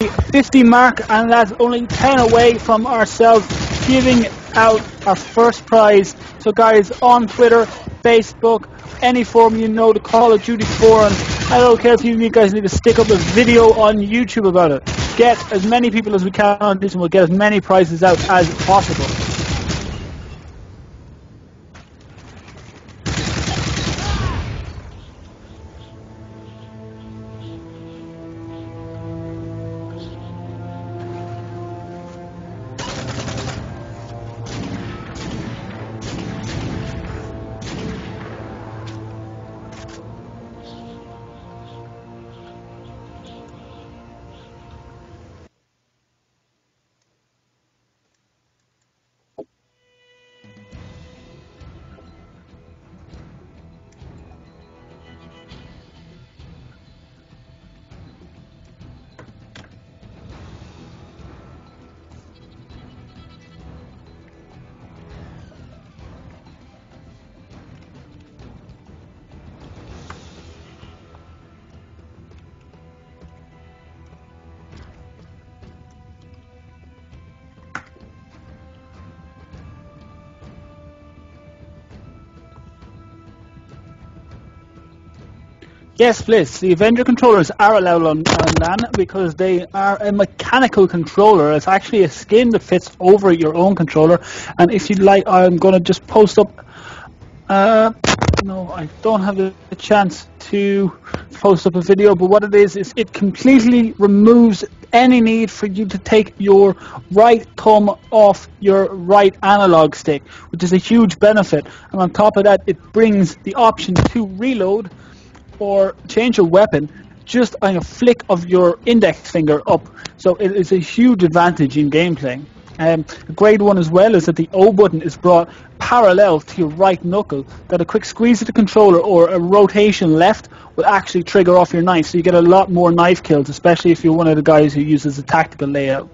50 mark, and that's only 10 away from ourselves giving out our first prize. So guys, on Twitter, Facebook, any forum you know, the Call of Duty forum, I don't care if you guys need to stick up a video on YouTube about it. Get as many people as we can on this, and we'll get as many prizes out as possible. Yes, please. The Avenger controllers are allowed on LAN because they are a mechanical controller. It's actually a skin that fits over your own controller. And if you'd like, I'm going to just post up. No, I don't have the chance to post up a video, but what it is it completely removes any need for you to take your right thumb off your right analog stick, which is a huge benefit. And on top of that, it brings the option to reload or change your weapon just on a flick of your index finger up. So it is a huge advantage in gameplay. A great one as well is that the O button is brought parallel to your right knuckle, that a quick squeeze of the controller or a rotation left will actually trigger off your knife, so you get a lot more knife kills, especially if you're one of the guys who uses a tactical layout.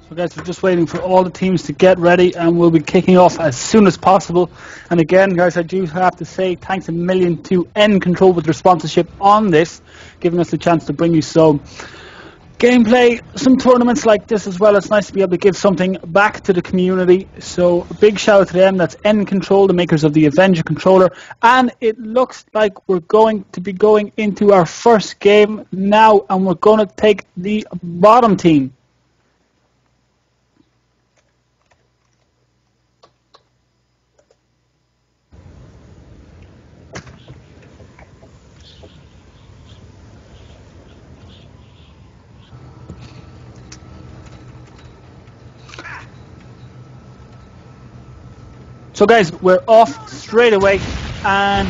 So guys, we're just waiting for all the teams to get ready, and we'll be kicking off as soon as possible. And again, guys, I do have to say thanks a million to N Control with their sponsorship on this, giving us the chance to bring you some gameplay, some tournaments like this as well. It's nice to be able to give something back to the community. So a big shout out to them. That's N Control, the makers of the Avenger controller. And it looks like we're going to be going into our first game now, and we're going to take the bottom team. So guys, we're off straight away, and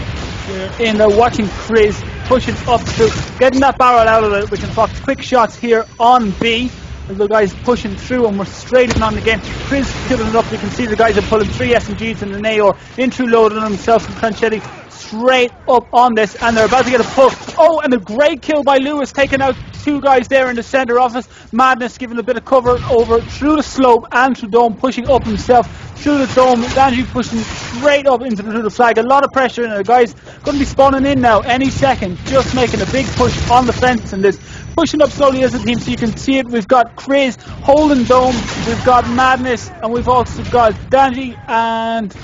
we're in there watching Chris pushing up through, getting that barrel out of it. We can fox quick shots here on B. As the guys pushing through, and we're straight in on the game. Chris killing it up. You can see the guys are pulling 3 SMGs and an AR, intro loading himself and Tranchetti straight up on this, and they're about to get a pull. Oh, and a great kill by Lewis, taking out 2 guys there in the center office. Madness giving a bit of cover over through the slope and through dome, pushing up himself through the dome. Danji pushing straight up into the flag. A lot of pressure in it. The guys going to be spawning in now any second. Just making a big push on the fence in this. Pushing up slowly as a team so you can see it. We've got Chris holding dome. We've got Madness. And we've also got Danji and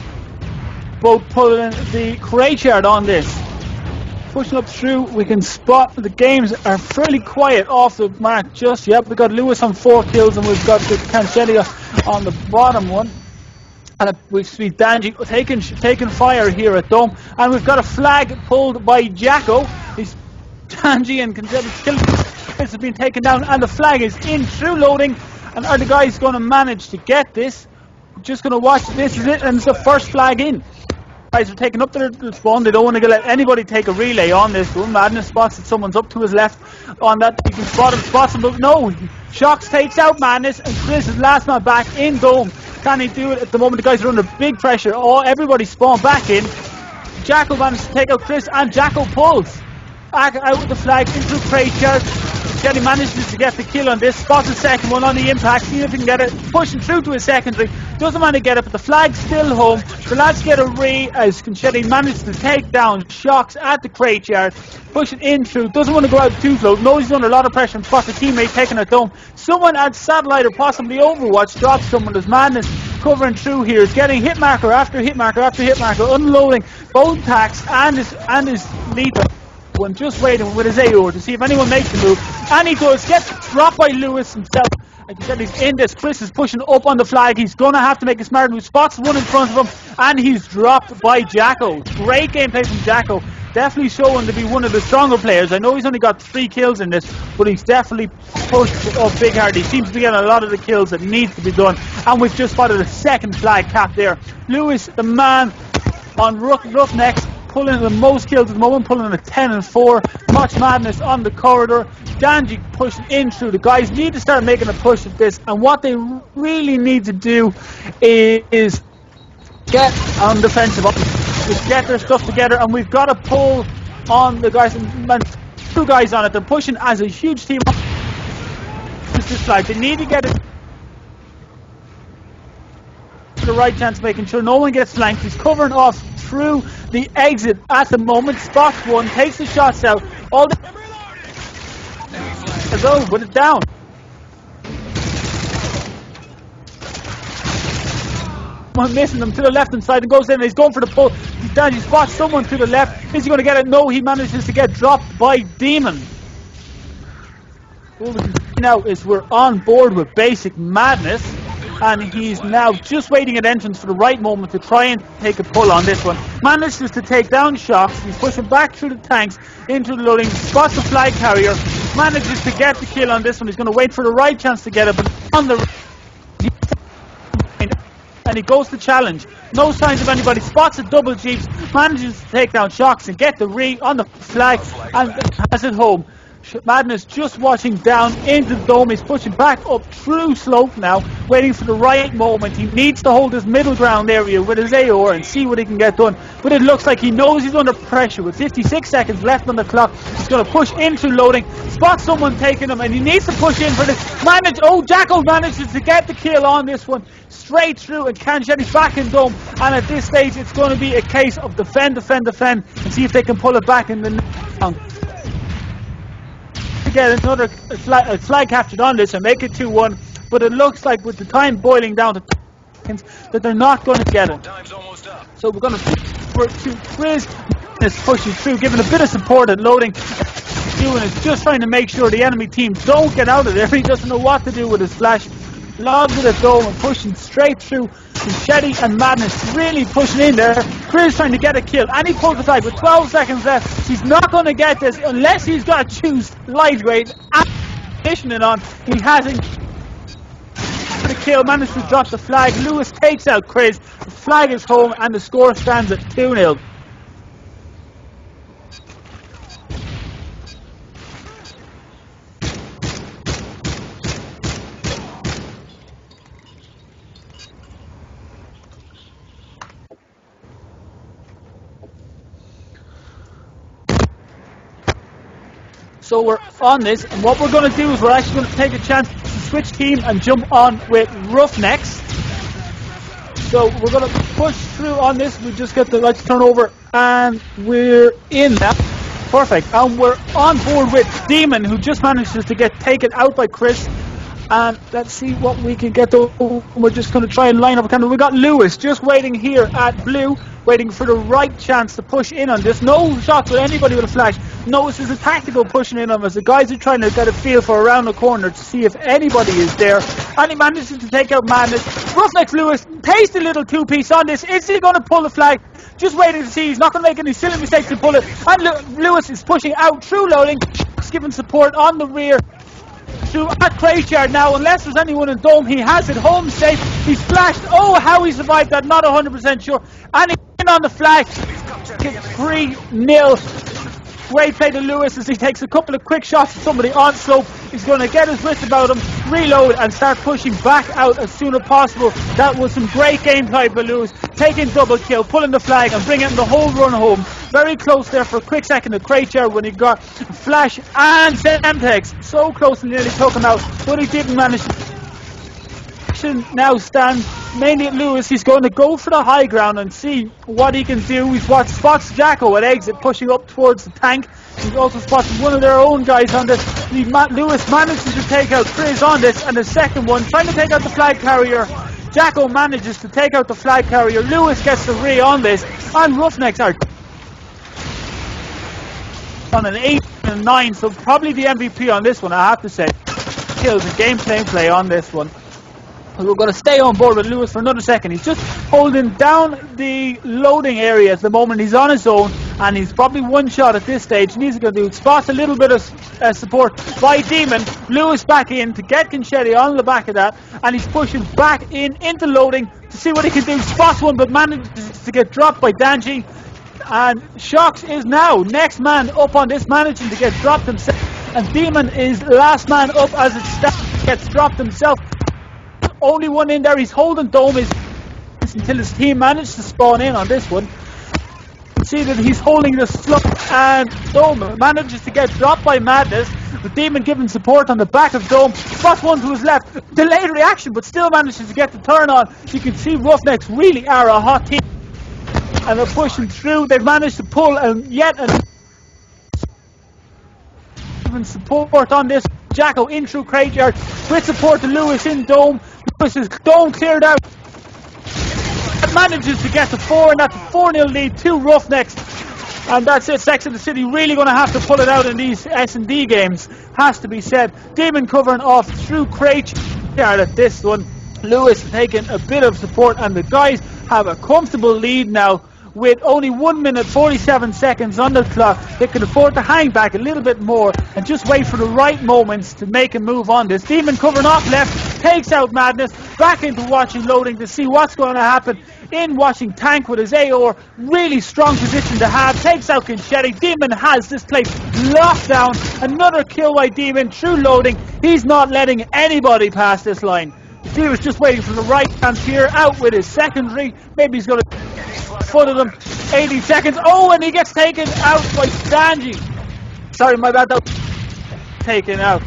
both pulling the crate yard on this. Pushing up through, we can spot the games are fairly quiet off the mark just yet. We've got Lewis on 4 kills and we've got the Cancelia on the bottom one. And we see Danji taking fire here at Dome. And we've got a flag pulled by Jacko. He's Danji and Cancelia killing. This has been taken down and the flag is in through loading. And are the guys going to manage to get this? We're just going to watch. This is it, and it's the first flag in. Guys are taking up their spawn. They don't want to let anybody take a relay on this one. Madness spots that someone's up to his left on that. You can spot him, but no. Shocks takes out Madness, and Chris is last man back in Dome. Can he do it at the moment? The guys are under big pressure. Oh, everybody spawned back in. Jacko manages to take out Chris, and Jacko pulls back out with the flag into crate yard. Kelly manages to get the kill on this, spots the second one on the impact, see if he can get it, pushing through to his secondary, doesn't want to get it, but the flag's still home. The lads get a re as Conchetti manages to take down Shocks at the crate yard, pushing in through, doesn't want to go out too slow, knows he's under a lot of pressure and spots a teammate taking it down. Someone at Satellite or possibly Overwatch drops someone. There's Madness covering through here, is getting hit marker after hit marker after hit marker, unloading both attacks and his leader. One just waiting with his AOR to see if anyone makes the move, and he does. Gets dropped by Lewis himself. Like I said, he's in this. Chris is pushing up on the flag. He's gonna have to make a smart move. Spots one in front of him, and he's dropped by Jacko. Great gameplay from Jacko. Definitely showing to be one of the stronger players. I know he's only got 3 kills in this, but he's definitely pushed up big hard. He seems to be getting a lot of the kills that needs to be done, and we've just spotted a second flag cap there. Lewis, the man on Roughnecks, pulling the most kills at the moment, pulling a 10 and 4. Much Madness on the corridor. Danji pushing in through. The guys need to start making a push at this, and what they really need to do is get on defensive, just get their stuff together, and we've got to pull on the guys, and 2 guys on it. They're pushing as a huge team. This flag, they need to get it the right chance, making sure no one gets flanked. He's covering off through the exit at the moment, spots one, takes the shots out, all the go with it down. Missing them to the left hand side and goes in and he's going for the pull. He spots someone to the left. Is he going to get it? No, he manages to get dropped by Demon. What we can see now is we're on board with Basic Madness, and he's now just waiting at entrance for the right moment to try and take a pull on this one. Manages to take down Shocks. He's pushing back through the tanks into the loading, spots the flag carrier, manages to get the kill on this one. He's going to wait for the right chance to get it, but on the and he goes to challenge. No signs of anybody. Spots a double jeeps, manages to take down Shocks and get the re on the flag and has it home. Madness just watching down into the dome. He's pushing back up through slope now, waiting for the right moment. He needs to hold his middle ground area with his AOR and see what he can get done. But it looks like he knows he's under pressure. With 56 seconds left on the clock, he's going to push into loading. Spot someone taking him, and he needs to push in for this. Jacko manages to get the kill on this one. Straight through, and Canjetti's back in dome. And at this stage, it's going to be a case of defend, and see if they can pull it back in the round. Get another flag captured on this and make it 2-1, but it looks like with the time boiling down to seconds that they're not going to get it. So we're going to Chris is pushing through, giving a bit of support and loading. Doing is just trying to make sure the enemy team don't get out of there. He doesn't know what to do with his flash. Lobs it at Dome and pushing straight through. Shetty and Madness really pushing in there. Chris trying to get a kill, and he pulls the flag with 12 seconds left. He's not going to get this unless he's got to choose lightweight and position it on. He hasn't. The kill, managed to drop the flag. Lewis takes out Chris. The flag is home, and the score stands at 2-0. So we're on this, and what we're going to do is we're actually going to take a chance to switch team and jump on with Roughnecks. So we're going to push through on this. We just get the lights turned over and we're in now. Perfect. And we're on board with Demon, who just manages to get taken out by Chris. And let's see what we can get to. We're just going to try and line up a camera. We got Lewis just waiting here at blue, waiting for the right chance to push in on this. No shots with anybody with a flash. No, this is a tactical pushing in on us. The guys are trying to get a feel for around the corner to see if anybody is there. And he manages to take out Madness. Roughneck Lewis takes the little two-piece on this. Is he going to pull the flag? Just waiting to see. He's not going to make any silly mistakes to pull it. And Lewis is pushing out through loading, giving support on the rear. To at crate yard now, unless there's anyone in dome, he has it home safe. He's flashed. Oh, how he survived that, not 100% sure. And he's in on the flag. 3-0. Great play to Lewis as he takes a couple of quick shots at somebody on slope. He's going to get his wits about him, reload and start pushing back out as soon as possible. That was some great gameplay by Lewis, taking double kill, pulling the flag and bringing the whole run home. Very close there for a quick second to Crater when he got Flash and Semtex. So close and nearly took him out, but he didn't manage to. Now stands mainly at Lewis. He's going to go for the high ground and see what he can do. He spots Jacko at exit pushing up towards the tank. He also spots one of their own guys on this. Lewis manages to take out Chris on this, and the second one trying to take out the flag carrier. Jacko manages to take out the flag carrier. Lewis gets the re on this, and Roughnecks are on an 8 and 9, so probably the MVP on this one, I have to say. Kills the gameplay play on this one. We're going to stay on board with Lewis for another second. He's just holding down the loading area at the moment. He's on his own, and he's probably one shot at this stage. And he's going to do spots a little bit of support by Demon. Lewis back in to get Conchetti on the back of that, and he's pushing back into loading to see what he can do. Spots one, but manages to get dropped by Danji. And Shocks is now next man up on this, managing to get dropped himself. And Demon is last man up as it starts, gets dropped himself. Only one in there. He's holding Dome until his team managed to spawn in on this one. You can see that he's holding the slump, and Dome manages to get dropped by Madness. The Demon giving support on the back of Dome. Spots one to his left. Delayed reaction, but still manages to get the turn on. You can see Roughnecks really are a hot team, and they're pushing through. They've managed to pull yet another support on this. Jacko in through Crate Yard with support to Lewis in Dome. Lewis's Dome cleared out. It manages to get to 4, and that's a 4-0 lead to Roughnecks. And that's it. Sex in the City really going to have to pull it out in these S&D games, has to be said. Demon covering off through Crate Yard at this one. Lewis taking a bit of support, and the guys have a comfortable lead now. With only 1 minute 47 seconds on the clock, they can afford to hang back a little bit more and just wait for the right moments to make a move on this. Demon covering off left, takes out Madness, back into watching loading to see what's going to happen. In watching Tank with his AOR, really strong position to have, takes out Conchetti. Demon has this place locked down. Another kill by Demon through loading. He's not letting anybody pass this line. He was just waiting for the right chance here, out with his secondary. Maybe he's going to foot of them. 80 seconds. Oh, and he gets taken out by Stanji. Sorry, my bad. That was taken out.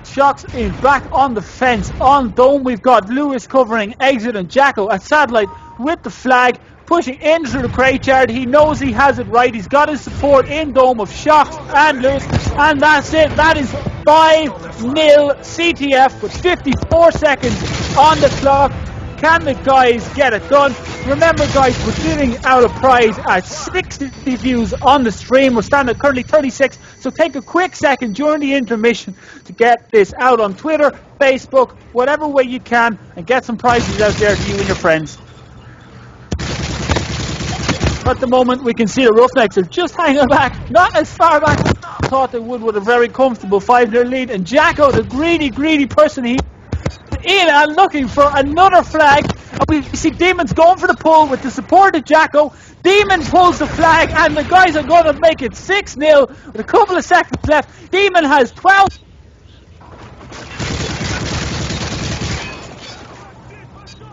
Shocks is back on the fence. On Dome, we've got Lewis covering exit and Jacko at Satellite with the flag, pushing in through the Crate Yard. He knows he has it right. He's got his support in Dome of Shocks and Lewis. And that's it. That is 5-0 CTF with 54 seconds on the clock. Can the guys get it done? Remember, guys, we're giving out a prize at 60 views on the stream. We're standing at currently 36, so take a quick second during the intermission to get this out on Twitter, Facebook, whatever way you can, and get some prizes out there to you and your friends. At the moment, we can see the Roughnecks are just hanging back, not as far back as I thought they would with a very comfortable 5-0 lead. And Jacko, the greedy person, he in and looking for another flag. And we see Demons going for the pull with the support of Jacko. Demon pulls the flag, and the guys are going to make it 6-0 with a couple of seconds left. Demon has 12.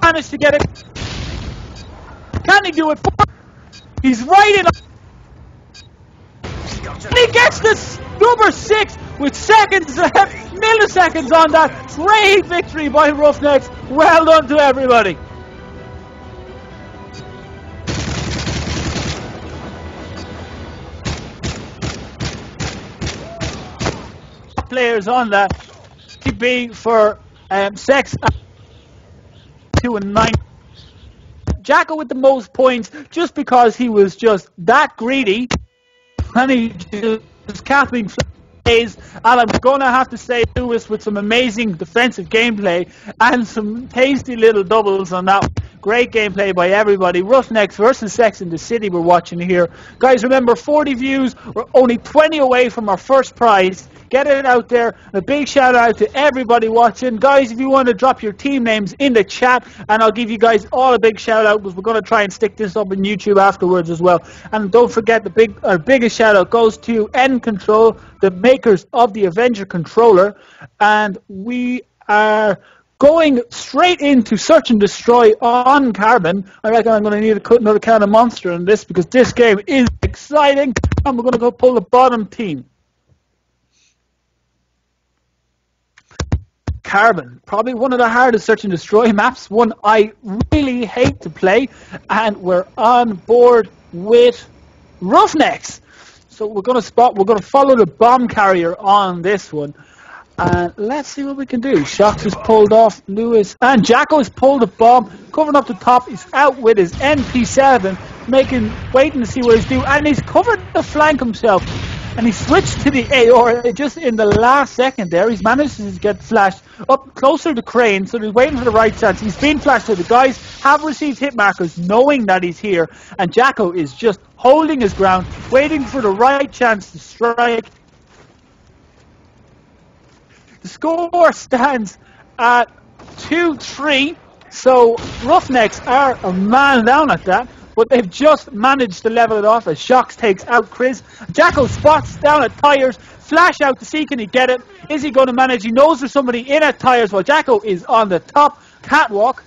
Managed to get it. Can he do it? He's right in. And he gets this number 6 with seconds left, milliseconds on that. Great victory by Roughnecks. Well done to everybody. players on that. TB for Sex 2 and 9. Jacko with the most points just because he was just that greedy and he just capping plays. And I'm going to have to say Lewis with some amazing defensive gameplay and some tasty little doubles on that. Great gameplay by everybody. Roughnecks versus Sex in the City we're watching here. Guys, remember 40 views. We're only 20 away from our first prize. Get it out there. A big shout out to everybody watching. Guys, if you want to drop your team names in the chat, and I'll give you guys all a big shout out because we're going to try and stick this up on YouTube afterwards as well. And don't forget our biggest shout out goes to N Control, the makers of the Avenger controller. And we are going straight into Search and Destroy on Carbon. I reckon I'm going to need to cut another can of Monster in this because this game is exciting. And we're going to go pull the bottom team. Carbon, probably one of the hardest Search and Destroy maps, one I really hate to play, and we're on board with Roughnecks. So we're going to follow the bomb carrier on this one, and let's see what we can do. Shocks is pulled off, Lewis, and Jacko has pulled the bomb, covering up the top. He's out with his NP7, waiting to see what he's doing, and he's covered the flank himself. And he switched to the AR just in the last second there. He's managed to get flashed up closer to Crane, so he's waiting for the right chance. He's been flashed, so the guys have received hit markers knowing that he's here. And Jacko is just holding his ground, waiting for the right chance to strike. The score stands at 2-3, so Roughnecks are a man down at that. But they've just managed to level it off as Shocks takes out Chris. Jacko spots down at Tires. Flash out to see, can he get it? Is he going to manage? He knows there's somebody in at Tires while Jacko is on the top catwalk.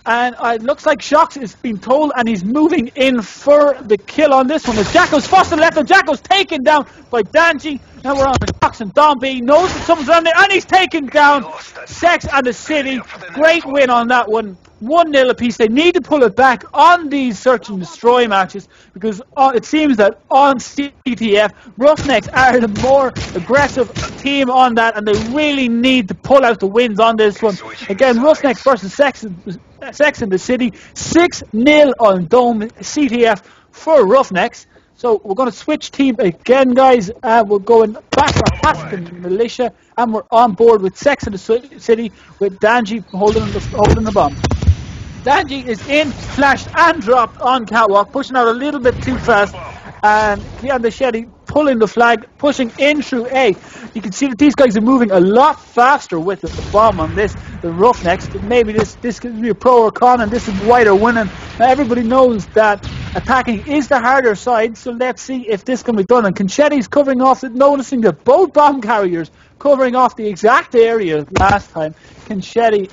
And it looks like Shocks is being told and he's moving in for the kill on this one. As Jacko's forced to the left and Jacko's taken down by Danji. Now we're on the Shocks and Don B knows that someone's on there and he's taken down Sex and the City. Great win on that one. 1-0 apiece. They need to pull it back on these Search and Destroy matches because it seems that on CTF, Roughnecks are the more aggressive team on that and they really need to pull out the wins on this one. Again, Roughnecks versus Sex in the City. 6-0 on Dome CTF for Roughnecks. So we're going to switch team again, guys. We're going back to Aspen Militia, and we're on board with Sex in the City with Danji holding the bomb. Danji is in, flashed and dropped on catwalk, pushing out a little bit too fast, and Keon Shetty pulling the flag, pushing in through A. You can see that these guys are moving a lot faster with the bomb on this, the Roughnecks. Maybe this could be a pro or con, and this is why they're winning. Now everybody knows that attacking is the harder side, so let's see if this can be done. And Conchetti's covering off it, noticing that both bomb carriers covering off the exact area last time. Conchetti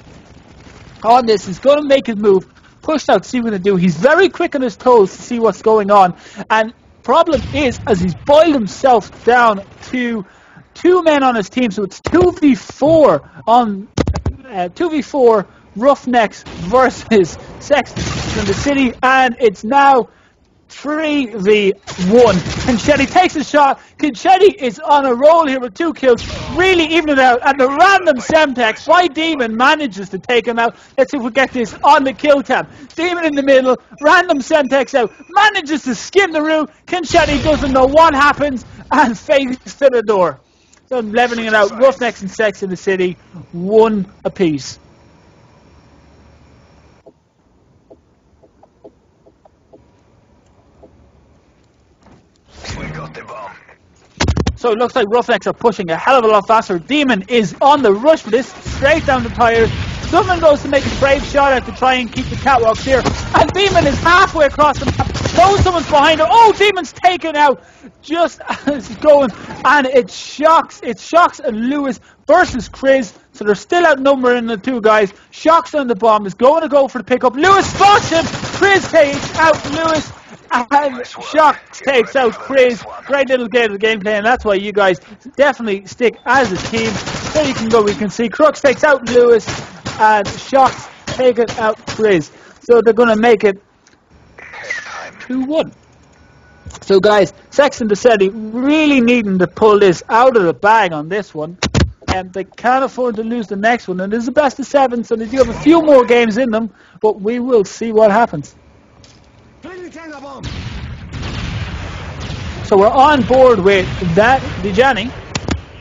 on this is going to make his move, pushed out to see what to do. He's very quick on his toes to see what's going on, and problem is, as he's boiled himself down to 2 men on his team, so it's 2v4 on 2v4 Roughnecks versus Sex in the City, and it's now 3v1. Conchetti takes a shot. Conchetti is on a roll here with 2 kills, really even it out, and the random Semtex by Demon manages to take him out. Let's see if we get this on the kill cam. Demon in the middle, random Semtex out, manages to skim the route. Conchetti doesn't know what happens and fades to the door. So leveling it out, Roughnecks and Sex in the City, 1 apiece. We got the bomb. So it looks like Roughnecks are pushing a hell of a lot faster. Demon is on the rush for this, straight down the tires. Someone goes to make a brave shot out to try and keep the catwalk clear. And Demon is halfway across the map. Knows someone's behind her. Oh, Demon's taken out just as he's going. And it's Shocks and Lewis versus Chris. So they're still outnumbering the 2 guys. Shocks on the bomb is going to go for the pickup. Lewis spots him. Chris takes out Lewis. And Shocks takes out Chris. Great little game of the gameplay, and that's why you guys definitely stick as a team. There you can go, we can see Crux takes out Lewis and Shocks taking out Chris. So they're going to make it 2-1. So guys, Sex and Desetti really needing to pull this out of the bag on this one. And they can't afford to lose the next one. And this is the best of 7, so they do have a few more games in them. But we will see what happens. So we're on board with that Dejani.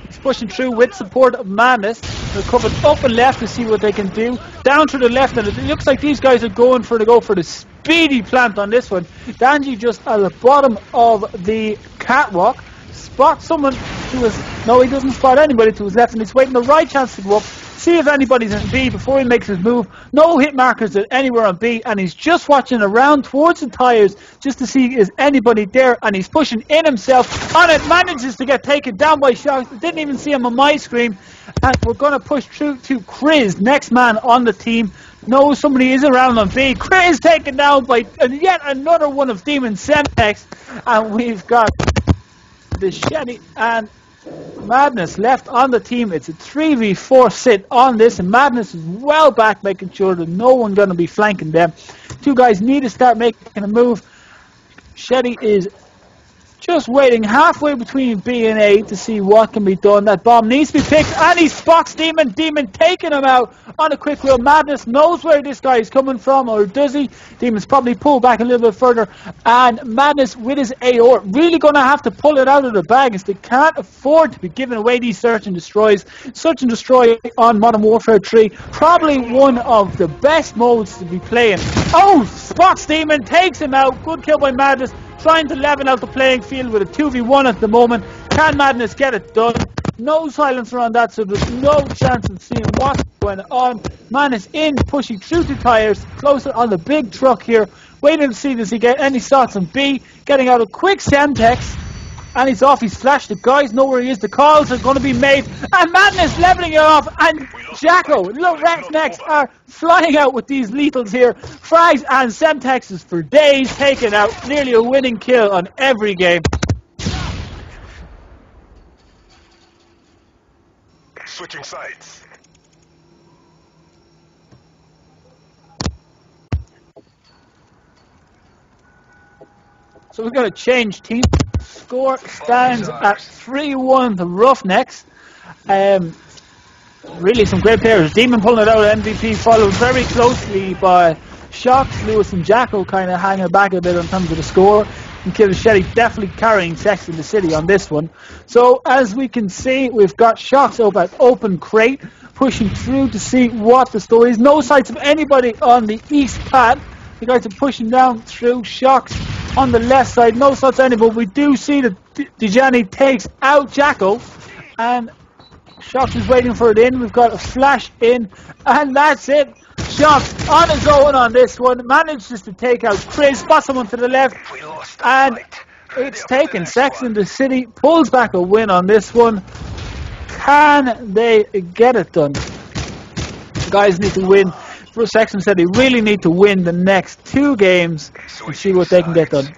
He's pushing through with support of Madness. They're covered up and left to see what they can do. Down to the left, and it looks like these guys are going for the speedy plant on this one. Danji just at the bottom of the catwalk. Spot someone who is... No, he doesn't spot anybody to his left, and he's waiting the right chance to go up. See if anybody's in B before he makes his move. No hit markers at anywhere on B, and he's just watching around towards the tyres just to see is anybody there, and he's pushing in himself on it. Manages to get taken down by Shots. Didn't even see him on my screen. And we're going to push through to Chris, next man on the team. No, somebody is around on B. Chris taken down by yet another one of Demon Semtex, and we've got the Shetty and Madness left on the team. It's a 3v4 sit on this, and Madness is well back, making sure that no one's going to be flanking them. Two guys need to start making a move. Shetty is just waiting halfway between B and A to see what can be done. That bomb needs to be picked, and he spots Demon. Demon taking him out on a quick wheel. Madness knows where this guy is coming from, or does he? Demon's probably pulled back a little bit further, and Madness with his AR really going to have to pull it out of the bag, as they can't afford to be giving away these search and destroys. Search and destroy on Modern Warfare 3, probably one of the best modes to be playing. Oh, spots Demon, takes him out. Good kill by Madness. Trying to level out the playing field with a 2v1 at the moment. Can Madness get it done? No silencer on that, so there's no chance of seeing what's going on. Madness in, pushing through the tyres, closer on the big truck here. Waiting to see does he get any shots on B. Getting out a quick Semtex. And he's off, he's flashed. The guys know where he is. The calls are going to be made. And Madness leveling it off. And Jacko, little RNX are flying out with these lethals here. Frags and Semtexes for days, taking out nearly a winning kill on every game. Switching sides. So we're going to change team. Score stands at 3-1 to Roughnecks. Really some great players. Demon pulling it out of MVP, followed very closely by Shocks, Lewis and Jacko kind of hanging back a bit in terms of the score. And Shetty definitely carrying Sex in the City on this one. So as we can see, we've got Shocks up at open crate, pushing through to see what the story is. No sights of anybody on the east pad. The guys are pushing down through. Shocks on the left side, no shots anymore. We do see that Dejani takes out Jacko, and Shocks is waiting for it in. We've got a flash in, and that's it. Shocks on his own on this one, manages to take out Chris, spots someone to the left, and it's taken. Sex in the City pulls back a win on this one. Can they get it done? The guys need to win. For Sex and City really need to win the next 2 games and see what they can get done.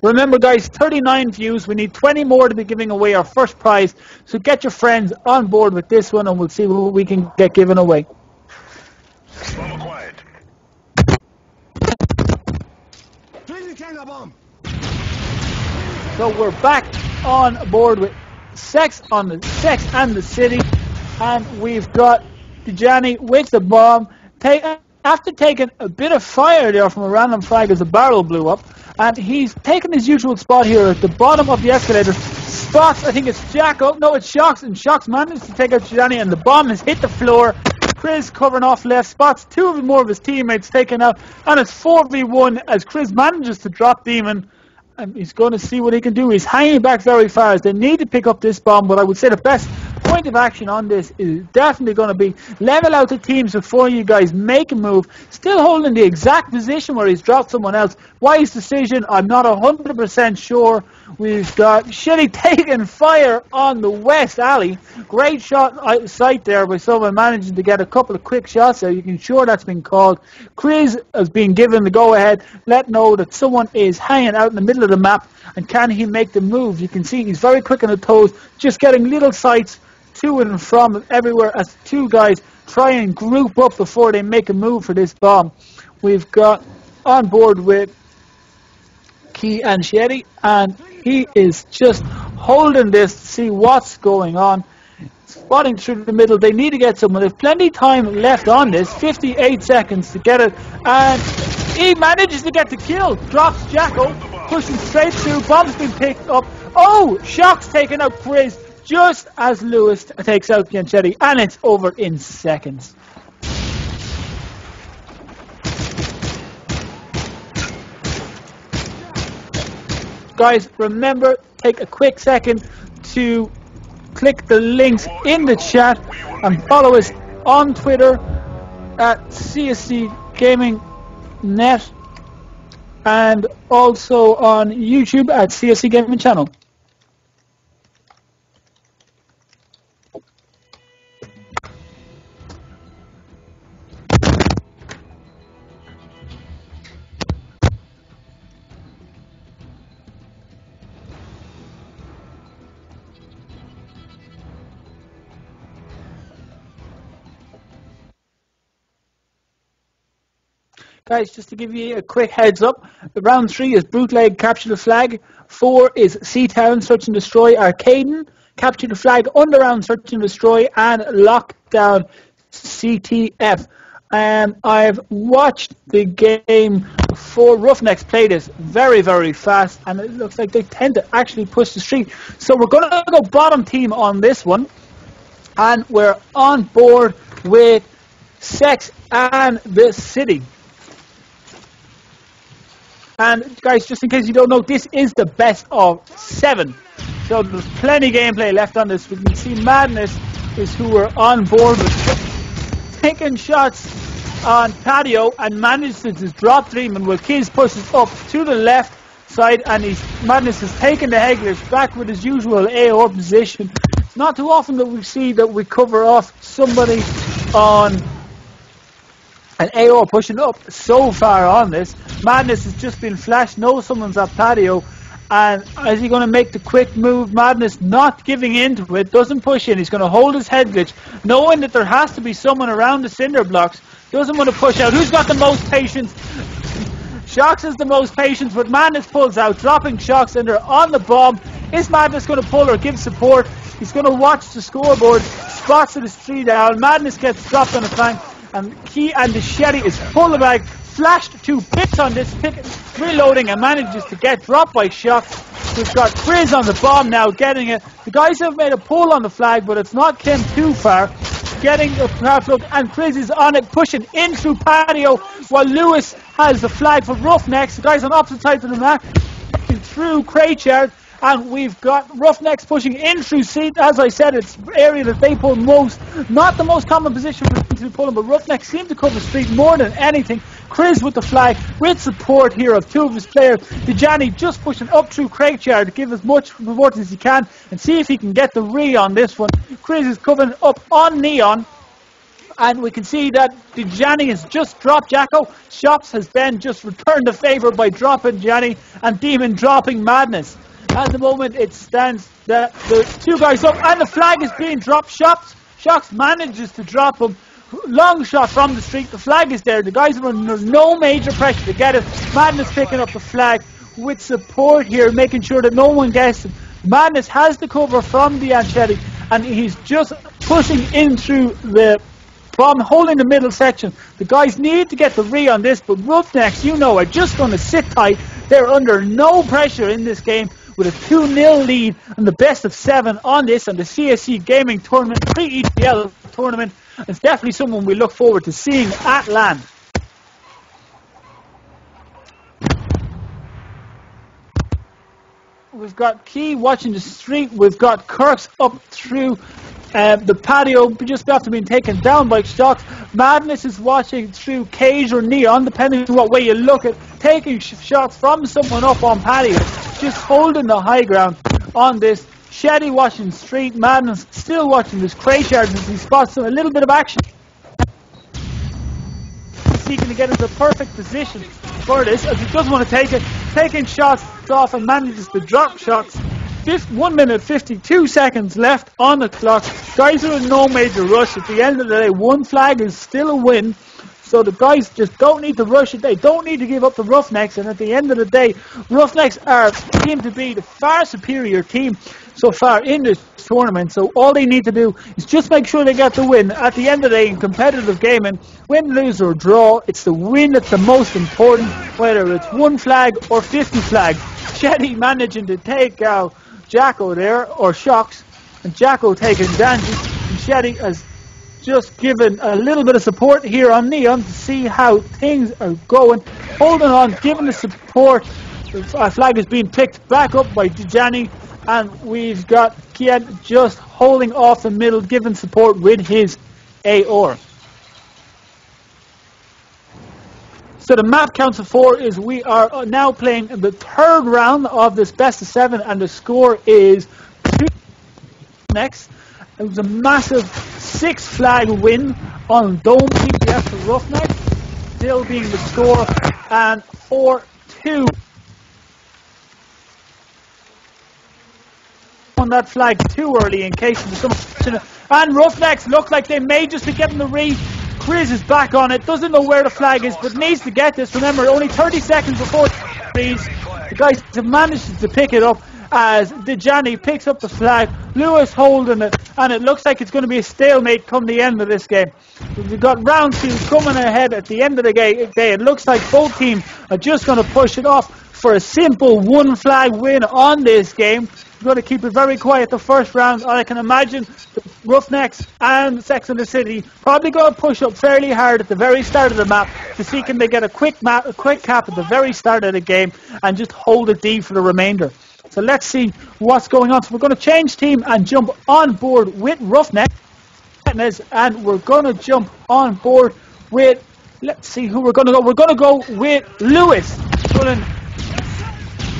Remember guys, 39 views. We need 20 more to be giving away our first prize. So get your friends on board with this one, and we'll see what we can get given away. So we're back on board with Sex and the City, and we've got Dejani with the bomb. After taking a bit of fire there from a random frag as the barrel blew up, and he's taken his usual spot here at the bottom of the escalator. Spots, I think it's Jacko, no, it's Shocks, and Shocks managed to take out Dejani, and the bomb has hit the floor. Chris covering off left, spots 2 more of his teammates taken out, and it's 4v1 as Chris manages to drop Demon, and he's going to see what he can do. He's hanging back very fast. They need to pick up this bomb, but I would say the best point of action on this is definitely going to be level out the teams before you guys make a move. Still holding the exact position where he's dropped someone else. Wise decision, I'm not 100% sure. We've got Shetty taking fire on the west alley. Great shot out of sight there by someone managing to get a couple of quick shots there. You can sure that's been called. Chris has been given the go-ahead. Let know that someone is hanging out in the middle of the map, and can he make the move? You can see he's very quick on the toes, just getting little sights to and from everywhere as 2 guys try and group up before they make a move for this bomb. We've got on board with Key and Shetty, and he is just holding this to see what's going on. Spotting through the middle, they need to get someone. There's plenty of time left on this, 58 seconds to get it, and he manages to get the kill. Drops Jacko, pushing straight through. Bomb's been picked up. Oh, Shock's taken out Quiz just as Lewis takes out Gianchetti, and it's over in seconds. Guys, remember, take a quick second to click the links in the chat and follow us on Twitter at CsCgaming net and also on YouTube at CsCgaming channel. Guys, just to give you a quick heads up, round 3 is Bootleg, Capture the Flag. 4 is Seatown, Search and Destroy. Arcaden, Capture the Flag, Underground, Search and Destroy. And Lockdown, CTF. I've watched the game before. Roughnecks play this very, very fast, and it looks like they tend to actually push the street. So we're going to go bottom team on this one, and we're on board with Sex and the City. And guys, just in case you don't know, this is the best of 7. So there's plenty of gameplay left on this. We can see Madness is who we're on board with. Taking shots on Patio and manages to drop Dreaming while Kiz pushes up to the left side, and Madness is taking the Heglish back with his usual AO position. It's not too often that we see that we cover off somebody on an AO pushing up so far on this. Madness has just been flashed, knows someone's at Patio, and is he going to make the quick move? Madness not giving into it, doesn't push in. He's going to hold his head glitch, knowing that there has to be someone around the cinder blocks. Doesn't want to push out. Who's got the most patience? Shocks has the most patience, but Madness pulls out, dropping Shocks, and they're on the bomb. Is Madness going to pull or give support? He's going to watch the scoreboard, spots it as 3 down. Madness gets dropped on the flank, and Key and the Shetty is full of bag, flashed 2 picks on this, reloading, and manages to get dropped by Shocks. We've got Grizz on the bomb now, getting it. The guys have made a pull on the flag, but it's not came too far. Getting the craft look, and Grizz is on it, pushing in through Patio, while Lewis has the flag for Roughnecks. The guys on opposite sides of the map, through Craychard. And we've got Roughnecks pushing in through Seat. As I said, it's area that they pull most. Not the most common position for them to be pulling, but Roughnecks seem to cover Street more than anything. Chris with the flag, with support here of 2 of his players. Dejani just pushing up through Craigyard to give as much reward as he can and see if he can get the re on this one. Chris is coming up on Neon. And we can see that Dejani has just dropped Jacko. Shops has then just returned the favour by dropping Gianni, and Demon dropping Madness. At the moment, it stands that the 2 guys up, and the flag is being dropped. Shocks manages to drop him. Long shot from the street. The flag is there. The guys are under no major pressure to get it. Madness picking up the flag with support here, making sure that no one gets it. Madness has the cover from the Anchetti, and he's just pushing in through the bomb, holding the middle section. The guys need to get the re on this, but Roughnecks, you know, are just going to sit tight. They're under no pressure in this game, with a 2-0 lead and the best of 7 on this, on the CsCgaming tournament, pre-EPL tournament. It's definitely someone we look forward to seeing at LAN. We've got Key watching the street. We've got Kirks up through the Patio, just after being taken down by Shocks. Madness is watching through Cage or Neon, depending on what way you look at, taking shots from someone up on Patio, just holding the high ground on this. Shetty watching street. Madness still watching this Craychard as he spots a little bit of action. Seeking to get into a perfect position for this, as he doesn't want to take it, taking shots off and manages to drop shots. 1 minute 52 seconds left on the clock. Guys are in no major rush. At the end of the day, 1 flag is still a win So the guys just don't need to rush it. They don't need to give up the Roughnecks. And at the end of the day, Roughnecks seem to be the far superior team so far in this tournament. So all they need to do is just make sure they get the win. At the end of the day, in competitive gaming, win, lose or draw, it's the win that's the most important, whether it's 1 flag or 50 flags. Shetty managing to take out Jacko there, or Shocks, and Jacko taking Danji. And Shetty has just given a little bit of support here on Neon to see how things are going. Holding on, giving the support. The flag is being picked back up by Djani, and we've got Kian just holding off the middle, giving support with his AR. So the map counts of 4 is we are now playing the 3rd round of this best of 7, and the score is 2 next. It was a massive 6 flag win on Dome PPF for Roughneck, still being the score, and 4-2 on that flag too early in case of some. And Roughnecks look like they may just be getting the read. Chris is back on it, doesn't know where the flag is, but needs to get this. Remember, only 30 seconds before the guys have managed to pick it up as Djani picks up the flag. Lewis holding it, and it looks like it's going to be a stalemate come the end of this game. We've got round 2 coming ahead at the end of the day. It looks like both teams are just going to push it off for a simple 1 flag win on this game. We're going to keep it very quiet the first round. I can imagine the Roughnecks and Sex and the City probably going to push up fairly hard at the very start of the map to see can they get a quick cap at the very start of the game and just hold it deep for the remainder. So let's see what's going on. So we're going to change team and jump on board with Roughneck, and we're going to jump on board with, let's see who we're going to go. We're going to go with Lewis. Pulling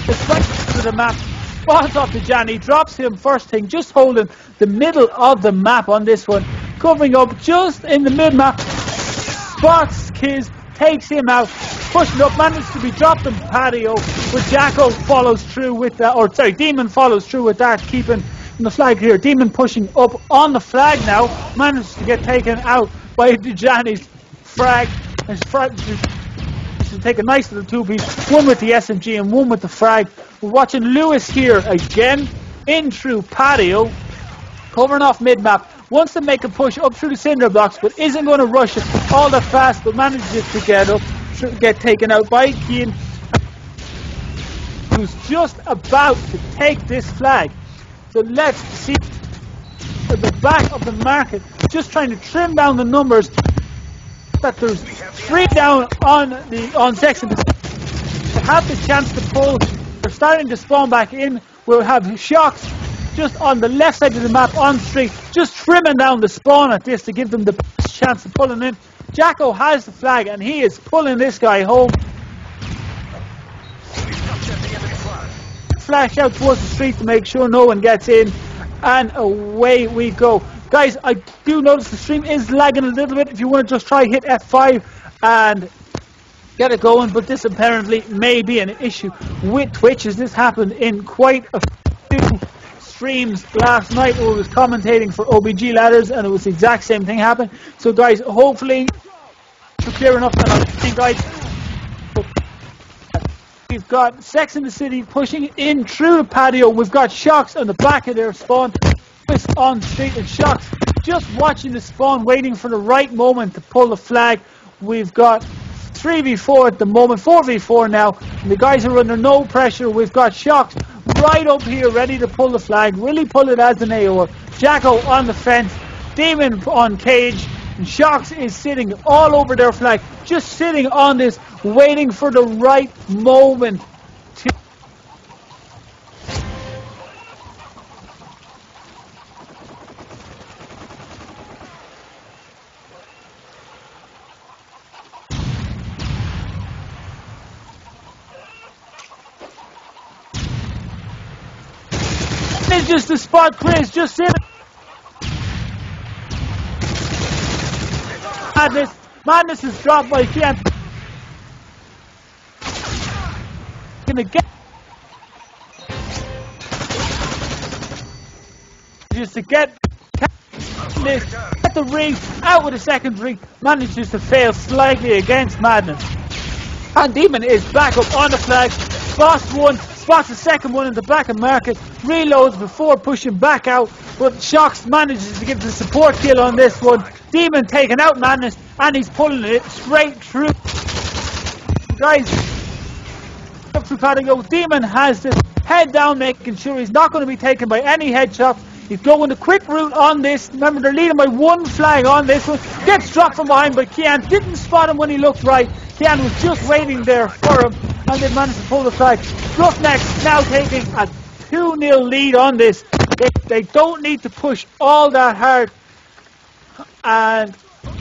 the strike to the map. Spawns off to Djani, drops him first thing, just holding the middle of the map on this one, covering up just in the mid-map. Spots Kiz, takes him out, pushing up, manages to be dropped in patio, but Jacko follows through with that, or sorry, Demon follows through with that, keeping the flag here. Demon pushing up on the flag now, manages to get taken out by Djani's frag, and to take a nice little 2-piece, one with the SMG and one with the frag. We're watching Lewis here again, in through patio, covering off mid-map, wants to make a push up through the cinder blocks, but isn't going to rush it all that fast, but manages to get taken out by Keane, who's just about to take this flag. So let's see at the back of the market, just trying to trim down the numbers, that there's 3 down on Sex and to have the chance to pull. They're starting to spawn back in. We'll have Shocks just on the left side of the map on street, just trimming down the spawn at this to give them the best chance of pulling in. Jacko has the flag and he is pulling this guy home. Flash out towards the street to make sure no one gets in, and away we go. Guys, I do notice the stream is lagging a little bit. If you want to just try hit F5 and get it going, but this apparently may be an issue with Twitch, as this happened in quite a few streams last night where I was commentating for OBG Ladders and it was the exact same thing happened. So guys, hopefully it's clear enough that I'm saying, guys. We've got Sex in the City pushing in through the patio. We've got Shocks on the back of their spawn on street, and Shocks just watching the spawn, waiting for the right moment to pull the flag. We've got 3v4 at the moment, 4v4 now, and the guys are under no pressure. We've got Shocks right up here ready to pull the flag. Will he pull it as an AOR? Jacko on the fence, Demon on cage, and Shocks is sitting all over their flag, just sitting on this, waiting for the right moment to... It's just the spot, Chris, just sitting. Madness is dropped by Kian. Gonna get just to get this the ring, out with a secondary, manages to fail slightly against Madness. And Demon is back up on the flag, spots one, spots the second one in the back of Market, reloads before pushing back out, but Shocks manages to get the support kill on this one. Demon taking out Madness, and he's pulling it straight through. Guys, up through patio, Demon has this head down, making sure he's not going to be taken by any headshots. He's going the quick route on this. Remember, they're leading by one flag on this one. Gets dropped from behind, but Kian didn't spot him when he looked right. Kian was just waiting there for him, and they managed to pull the flag. Roughnecks now taking a 2-0 lead on this. They don't need to push all that hard. And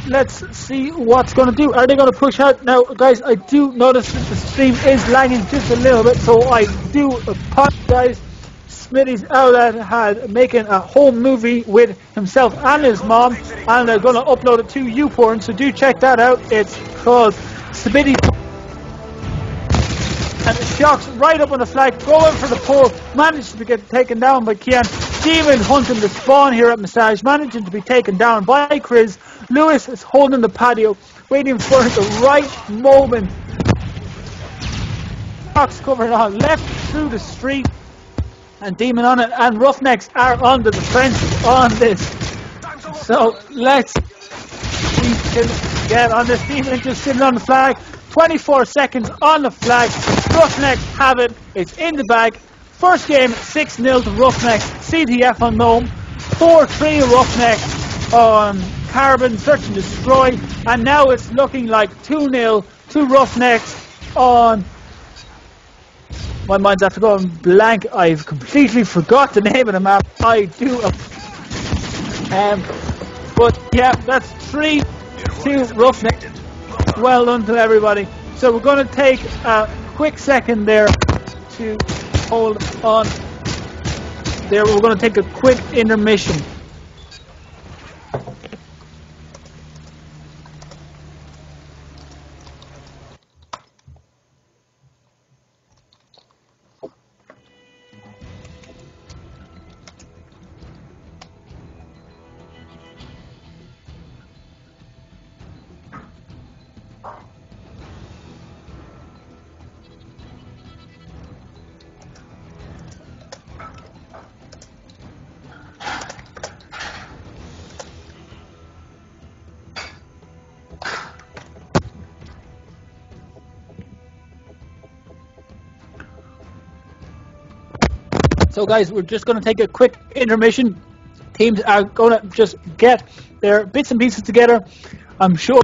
let's see what's going to do. Are they going to push hard? Now, guys, I do notice that the stream is lagging just a little bit, so I do apologize. Smitty's outlet had making a home movie with himself and his mom, and they're going to upload it to YouPorn, so do check that out. It's called Smitty. And Shocks right up on the flag, going for the pull, managed to get taken down by Kian. Demon hunting the spawn here at Massage, managing to be taken down by Chris. Lewis is holding the patio, waiting for the right moment. Shocks covering on left through the street, and Demon on it, and Roughnecks are on the defense on this. So let's see if we can get on this. Demon just sitting on the flag, 24 seconds on the flag. Roughnecks have it, it's in the bag. First game 6-0 to Roughnecks, CTF unknown, 4-3 Roughnecks on Carbon, Search and Destroy, and now it's looking like 2-0 to Roughnecks on... My mind's after going blank. I've completely forgot the name of the map. I do. But yeah, that's 3-2 Roughnecks. Well done to everybody. So we're going to take a quick second there to hold on. There, we're going to take a quick intermission. So guys, we're just going to take a quick intermission. Teams are going to just get their bits and pieces together. I'm sure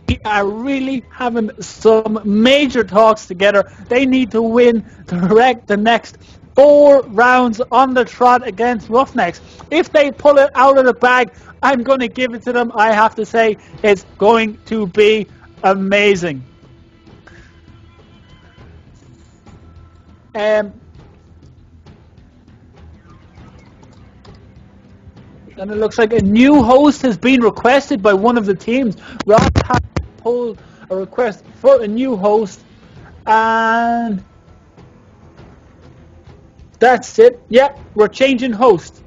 we are really having some major talks together. They need to win the next 4 rounds on the trot against Roughnecks. If they pull it out of the bag, I'm going to give it to them. I have to say, it's going to be amazing. And it looks like a new host has been requested by one of the teams. Rob has pulled a request for a new host, and that's it. Yeah, we're changing host.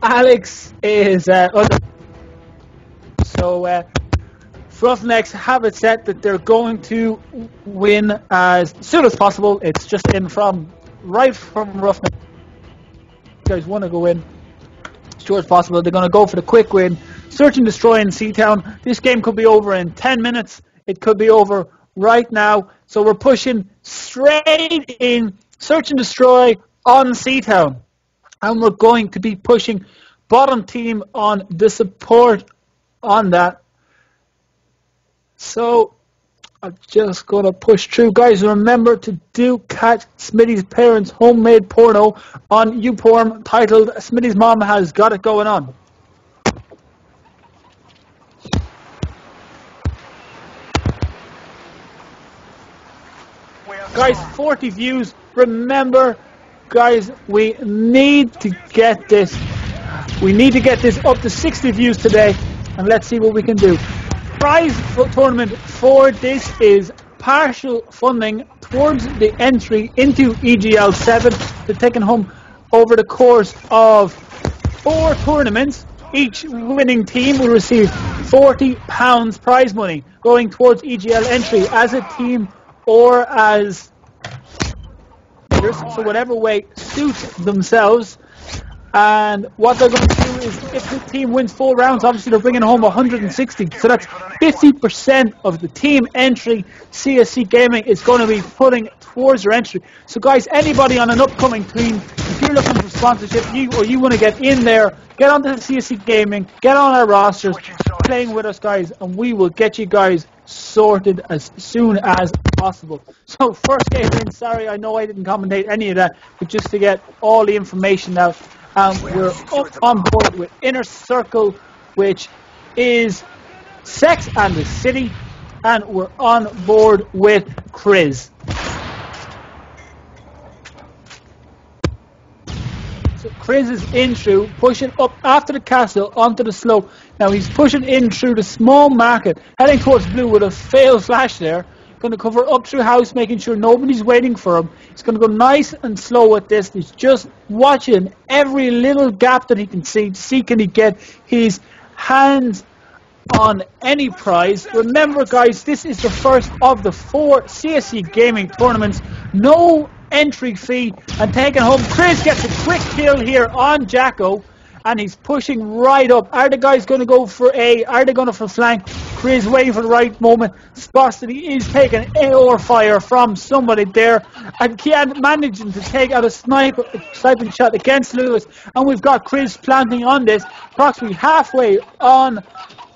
Alex is Roughnecks have it set that they're going to win as soon as possible. It's just in from Roughnecks. You guys want to go in as short as possible. They're going to go for the quick win. Search and Destroy in C-Town. This game could be over in 10 minutes. It could be over right now. So we're pushing straight in Search and Destroy on C-Town. And we're going to be pushing bottom team on the support on that. So I'm just going to push through. Guys, remember to do catch Smitty's parents' homemade porno on YouPorn titled Smitty's Mom Has Got It Going On. Guys, 40 views. Remember, guys, we need to get this. We need to get this up to 60 views today. And let's see what we can do. Prize tournament for this is partial funding towards the entry into EGL 7. They're taking home over the course of 4 tournaments. Each winning team will receive £40 prize money going towards EGL entry as a team or as leaders, so whatever way suits themselves. And what they're going to do is, if the team wins 4 rounds, obviously they're bringing home 160. So that's 50% of the team entry CsCgaming is going to be putting towards their entry. So guys, anybody on an upcoming team, if you're looking for sponsorship or you want to get in there, get onto CsCgaming, get on our rosters, playing with us guys, and we will get you guys sorted as soon as possible. So first game in, sorry, I know I didn't commentate any of that, but just to get all the information out. We're up on board with Inner Circle, which is Sex and the City, and we're on board with Chris. So Chris is in through, pushing up after the castle onto the slope. Now he's pushing in through the small market, heading towards blue with a failed flash there. Going to cover up through house, making sure nobody's waiting for him. He's going to go nice and slow with this. He's just watching every little gap that he can see to see can he get his hands on any prize. Remember guys, this is the first of the 4 CsCgaming tournaments. No entry fee, and taking home. Chris gets a quick kill here on Jacko, and he's pushing right up. Are the guys going to go for A? Are they going to for flank? Chris waiting for the right moment. Spots that he is taking AR fire from somebody there, and Kian managing to take out a sniping shot against Lewis. And we've got Chris planting on this, approximately halfway on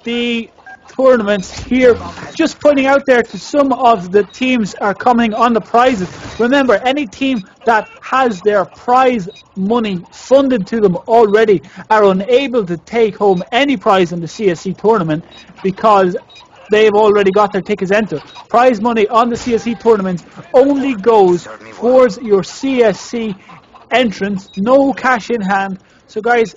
the tournaments here. Just pointing out there to some of the teams are coming on the prizes. Remember, any team that has their prize money funded to them already are unable to take home any prize in the CSC tournament because they've already got their tickets entered. Prize money on the CSC tournaments only goes towards your CSC entrance, no cash in hand. So guys,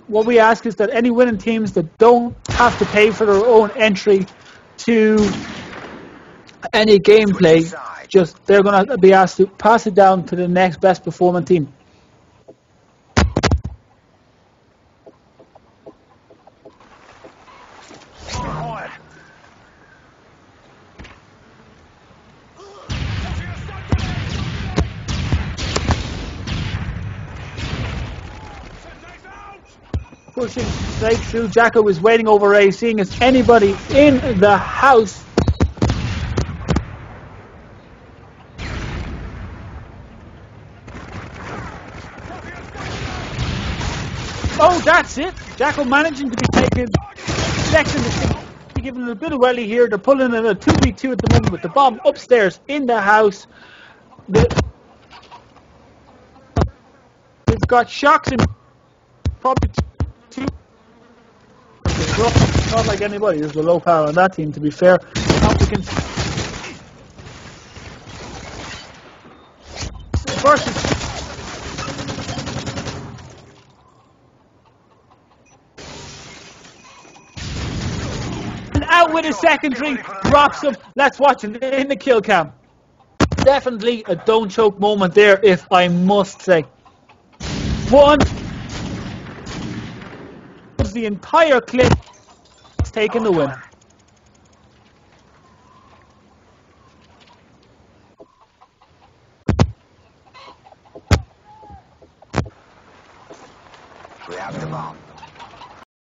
what we ask is that any winning teams that don't have to pay for their own entry to any gameplay, just they're going to be asked to pass it down to the next best performing team. Pushing straight through. Jacko was waiting over A, seeing as anybody in the house. Oh, that's it. Jacko managing to be taken. Sex in the City giving it a bit of welly here. They're pulling in a 2v2 at the moment with the bomb upstairs in the house. They've got shocks in probably two. Not like anybody. There's a low power on that team, to be fair. Versus out with his secondary, drops him. Let's watch it in the kill cam. Definitely a don't choke moment there, if I must say. One. The entire clip is taking the win.